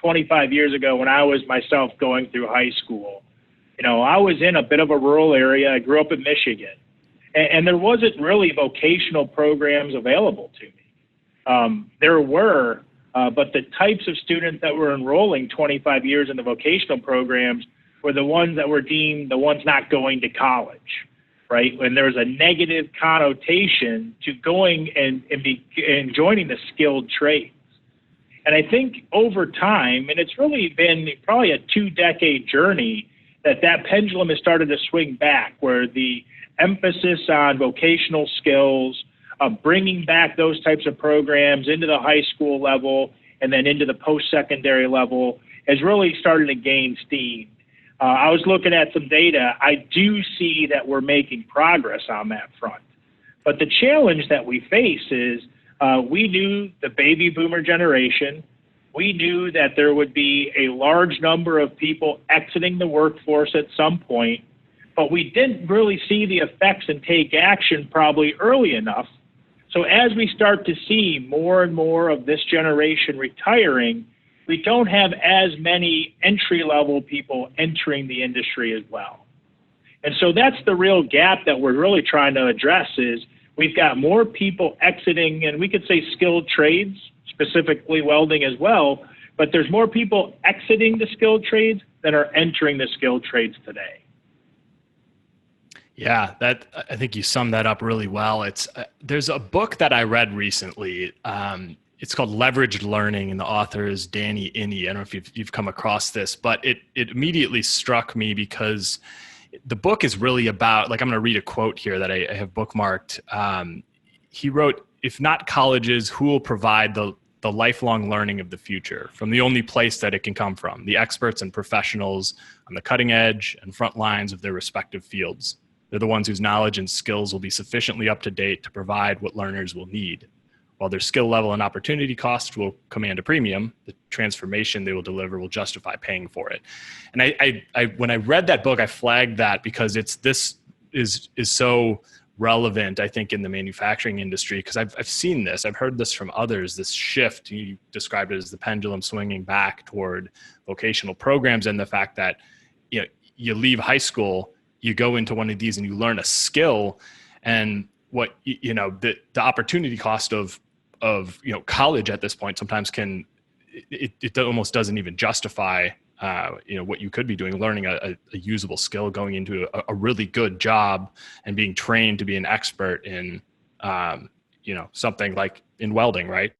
25 years ago when I was myself going through high school, I was in a bit of a rural area. I grew up in Michigan, and there wasn't really vocational programs available to me. There were, but the types of students that were enrolling 25 years in the vocational programs were the ones that were deemed the ones not going to college, right? When there's a negative connotation to going and joining the skilled trades. And I think over time, and it's really been probably a 2-decade journey, that pendulum has started to swing back, where the emphasis on vocational skills, bringing back those types of programs into the high school level and then into the post-secondary level has really started to gain steam. I was looking at some data. I do see that we're making progress on that front. But the challenge that we face is we knew the baby boomer generation. We knew that there would be a large number of people exiting the workforce at some point, but we didn't really see the effects and take action probably early enough. So as we start to see more and more of this generation retiring, we don't have as many entry-level people entering the industry as well. And so that's the real gap that we're really trying to address is we've got more people exiting, and we could say skilled trades, specifically welding as well, but there's more people exiting the skilled trades than are entering the skilled trades today. Yeah, I think you summed that up really well. There's a book that I read recently. It's called Leveraged Learning, and the author is Danny Iny. I don't know if you've come across this, but it immediately struck me because the book is really about, like, I'm going to read a quote here that I have bookmarked. He wrote, "If not colleges, who will provide the lifelong learning of the future from the only place that it can come from, the experts and professionals on the cutting edge and front lines of their respective fields. They're the ones whose knowledge and skills will be sufficiently up to date to provide what learners will need. While their skill level and opportunity cost will command a premium, the transformation they will deliver will justify paying for it." And I when I read that book, I flagged that because this is so relevant, I think, in the manufacturing industry, because I've seen this, I've heard this from others, this shift. You described it as the pendulum swinging back toward vocational programs, and the fact that you leave high school, you go into one of these and you learn a skill, and what the opportunity cost of college at this point sometimes it almost doesn't even justify what you could be doing, learning a usable skill, going into a really good job and being trained to be an expert in something like in welding, right?